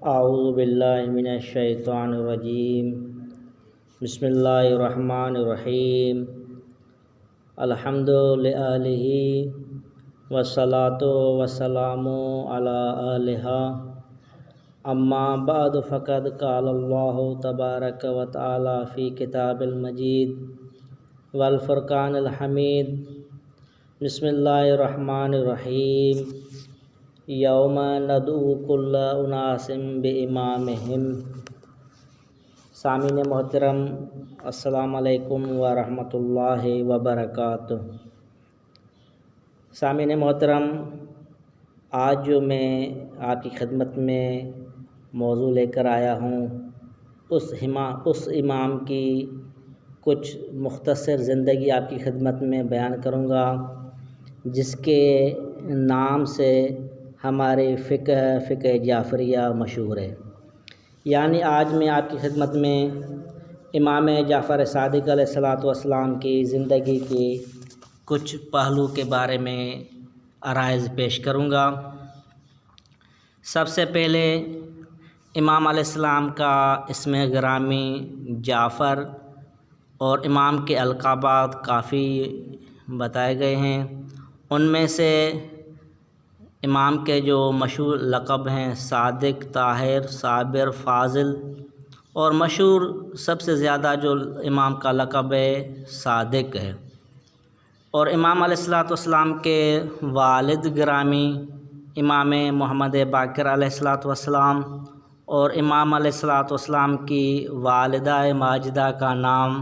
اعوذ باللہ من الشیطان الرجیم بسم اللہ الرحمن الرحیم الحمد للہ والصلاة والسلام علی آلہ اما بعد فقد قال اللہ تبارک و تعالی فی کتاب المجید والفرقان الحمید بسم اللہ الرحمن الرحیم یوم ندعو کل اناس بامامہم۔ سامعین محترم، السلام علیکم ورحمۃ اللہ وبرکاتہ۔ سامعین محترم، آج جو میں آپ کی خدمت میں موضوع لے کر آیا ہوں اس امام کی کچھ مختصر زندگی آپ کی خدمت میں بیان کروں گا، جس کے نام سے ہمارے فقہ جعفریہ مشہور ہے۔ یعنی آج میں آپ کی خدمت میں امام جعفر صادق علیہ السلام کی زندگی کی کچھ پہلو کے بارے میں عرائض پیش کروں گا۔ سب سے پہلے امام علیہ السلام کا اسم گرامی جعفر اور امام کے القابات کافی بتائے گئے ہیں۔ ان میں سے امام کے جو مشہور لقب ہیں صادق، طاہر، صابر، فاضل، اور مشہور سب سے زیادہ جو امام کا لقب ہے صادق ہے۔ اور امام علیہ السلام کے والد گرامی امام محمد باقر علیہ السلام اور امام علیہ السلام کی والدہ ماجدہ کا نام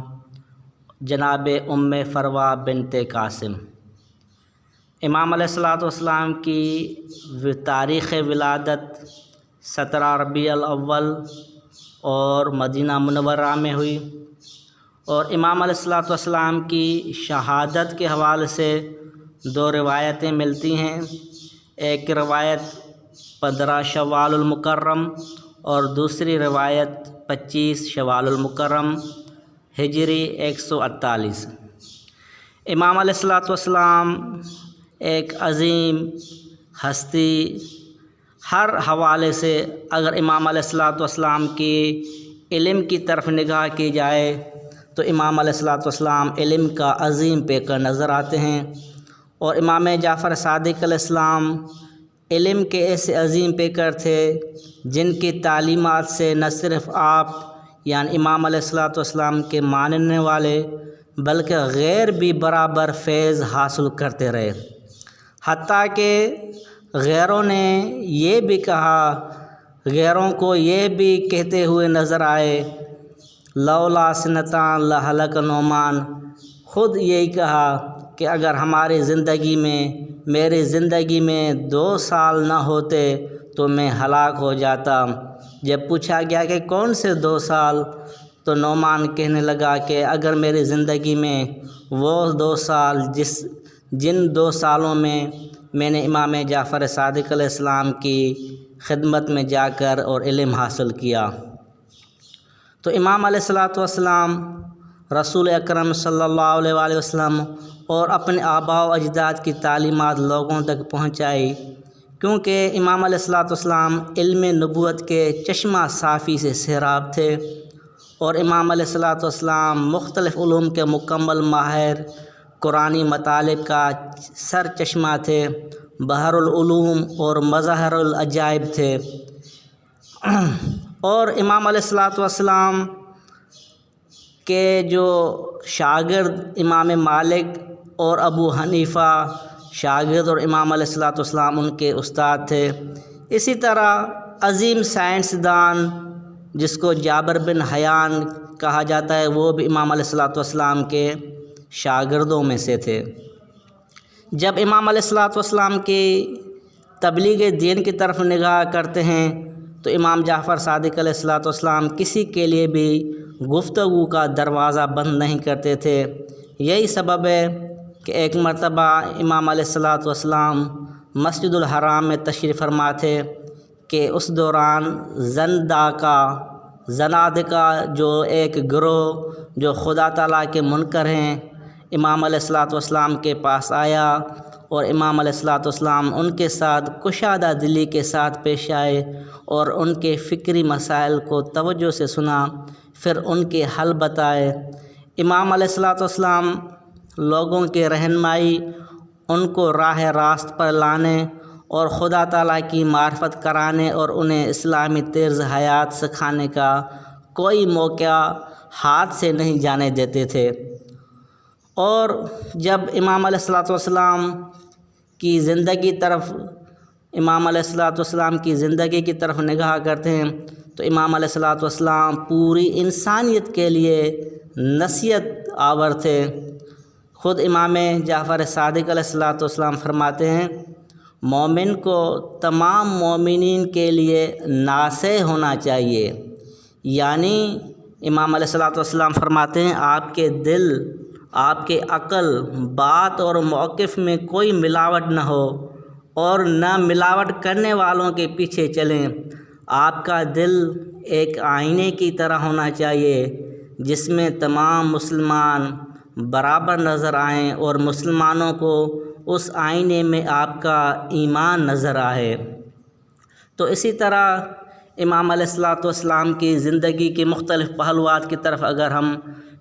جناب ام فروہ بنت قاسم۔ امام علیہ السلام کی تاریخ ولادت 17 ربیع الاول اور مدینہ منورہ میں ہوئی، اور امام علیہ السلام کی شہادت کے حوالے سے دو روایتیں ملتی ہیں۔ ایک روایت 15 شوال المکرم اور دوسری روایت 25 شوال المکرم ہجری 148۔ امام علیہ السلام ایک عظیم ہستی، ہر حوالے سے اگر امام علیہ السلام کی علم کی طرف نگاہ کی جائے تو امام علیہ السلام علم کا عظیم پیکر نظر آتے ہیں، اور امام جعفر صادق علیہ السلام علم کے ایسے عظیم پیکر تھے جن کی تعلیمات سے نہ صرف آپ یعنی امام علیہ السلام کے ماننے والے بلکہ غیر بھی برابر فیض حاصل کرتے رہے، حتیٰ کہ غیروں نے یہ بھی کہا، غیروں کو یہ بھی کہتے ہوئے نظر آئے لولا سنتان لہلک نعمان، خود یہی کہا کہ اگر ہماری زندگی میں میری زندگی میں 2 سال نہ ہوتے تو میں ہلاک ہو جاتا۔ جب پوچھا گیا کہ کون سے 2 سال، تو نعمان کہنے لگا کہ اگر میری زندگی میں وہ 2 سال جن 2 سالوں میں نے امام جعفر صادق علیہ السلام کی خدمت میں جا کر اور علم حاصل کیا، تو امام علیہ السلام رسول اکرم صلی اللہ علیہ وآلہ وسلم اور اپنے آباء و اجداد کی تعلیمات لوگوں تک پہنچائی، کیونکہ امام علیہ السلام علم نبوت کے چشمہ صافی سے سیراب تھے، اور امام علیہ السلام مختلف علوم کے مکمل ماہر، قرآنی مطالب کا سر چشمہ تھے، بحر العلوم اور مظہر العجائب تھے۔ اور امام علیہ السلام کے جو شاگرد امام مالک اور ابو حنیفہ شاگرد اور امام علیہ السلام ان کے استاد تھے۔ اسی طرح عظیم سائنسدان جس کو جابر بن حیان کہا جاتا ہے، وہ بھی امام علیہ السلام کے شاگردوں میں سے تھے۔ جب امام علیہ السلام کی تبلیغ دین کی طرف نگاہ کرتے ہیں تو امام جعفر صادق علیہ السلام کسی کے لیے بھی گفتگو کا دروازہ بند نہیں کرتے تھے۔ یہی سبب ہے کہ ایک مرتبہ امام علیہ السلام مسجد الحرام میں تشریف فرما تھے کہ اس دوران زنادقہ جو ایک گروہ جو خدا تعالیٰ کے منکر ہیں، امام علیہ السلام کے پاس آیا اور امام علیہ الصلوۃ والسلام ان کے ساتھ کشادہ دلی کے ساتھ پیش آئے اور ان کے فکری مسائل کو توجہ سے سنا، پھر ان کے حل بتائے۔ امام علیہ الصلوۃ والسلام لوگوں کے رہنمائی، ان کو راہ راست پر لانے اور خدا تعالیٰ کی معرفت کرانے اور انہیں اسلامی طرز حیات سکھانے کا کوئی موقع ہاتھ سے نہیں جانے دیتے تھے۔ اور جب امام علیہ الصلوۃ والسلام کی زندگی کی طرف نگاہ کرتے ہیں تو امام علیہ الصلوۃ والسلام پوری انسانیت کے لیے نصیحت آور تھے۔ خود امام جعفر صادق علیہ الصلوۃ والسلام فرماتے ہیں، مومن کو تمام مومنین کے لیے ناصح ہونا چاہیے، یعنی امام علیہ الصلوۃ والسلام فرماتے ہیں آپ کے دل، آپ کے عقل، بات اور موقف میں کوئی ملاوٹ نہ ہو اور نہ ملاوٹ کرنے والوں کے پیچھے چلیں۔ آپ کا دل ایک آئینے کی طرح ہونا چاہیے جس میں تمام مسلمان برابر نظر آئیں اور مسلمانوں کو اس آئینے میں آپ کا ایمان نظر آئے۔ تو اسی طرح امام علیہ الصلوۃ والسلام کی زندگی کے مختلف پہلوات کی طرف اگر ہم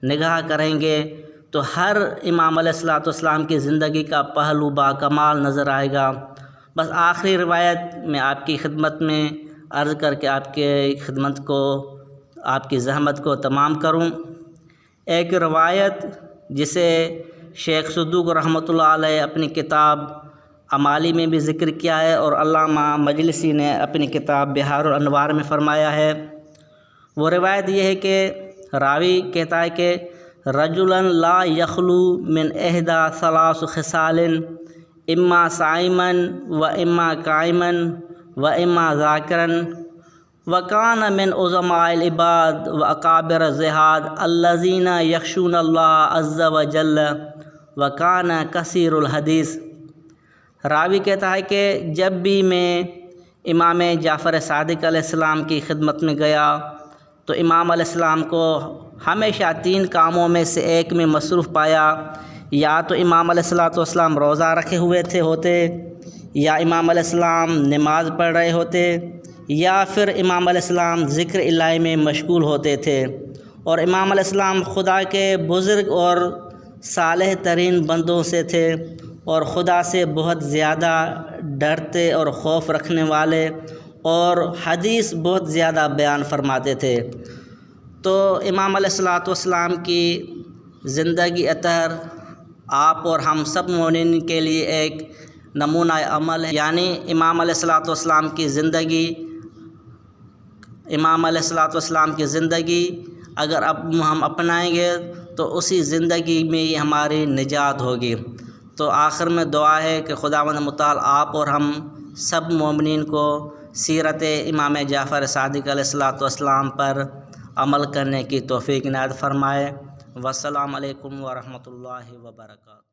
نگاہ کریں گے تو ہر امام علیہ الصلوۃ والسلام کی زندگی کا پہلو باکمال نظر آئے گا۔ بس آخری روایت میں آپ کی خدمت میں عرض کر کے آپ کی زحمت کو تمام کروں۔ ایک روایت جسے شیخ صدوق رحمۃ اللہ علیہ اپنی کتاب امالی میں بھی ذکر کیا ہے اور علامہ مجلسی نے اپنی کتاب بہار الانوار میں فرمایا ہے، وہ روایت یہ ہے کہ راوی کہتا ہے کہ رجلا لا یخلو من احدى ثلاث خصال اما صائما و اما قائما و اما ذاکرا وکان من عظماء العباد و اکابر الزہاد الذین یخشون اللہ عز وجل وکان کثیر الحدیث۔ راوی کہتا ہے کہ جب بھی میں امام جعفر صادق علیہ السلام کی خدمت میں گیا تو امام علیہ السلام کو ہمیشہ 3 کاموں میں سے ایک میں مصروف پایا، یا تو امام علیہ الصلوۃ والسلام روزہ رکھے ہوئے ہوتے، یا امام علیہ السلام نماز پڑھ رہے ہوتے، یا پھر امام علیہ السلام ذکر الہی میں مشغول ہوتے تھے۔ اور امام علیہ السلام خدا کے بزرگ اور صالح ترین بندوں سے تھے اور خدا سے بہت زیادہ ڈرتے اور خوف رکھنے والے، اور حدیث بہت زیادہ بیان فرماتے تھے۔ تو امام علیہ الصلوۃ والسلام کی زندگی اطہر آپ اور ہم سب مومنین کے لیے ایک نمونہ عمل ہے، یعنی امام علیہ الصلوۃ والسلام کی زندگی اگر اب ہم اپنائیں گے تو اسی زندگی میں ہی ہماری نجات ہوگی۔ تو آخر میں دعا ہے کہ خداوند متعال آپ اور ہم سب مومنین کو سیرت امام جعفر صادق علیہ الصلوۃ والسلام پر عمل کرنے کی توفیق عنایت فرمائے۔ والسلام علیکم ورحمۃ اللہ وبرکاتہ۔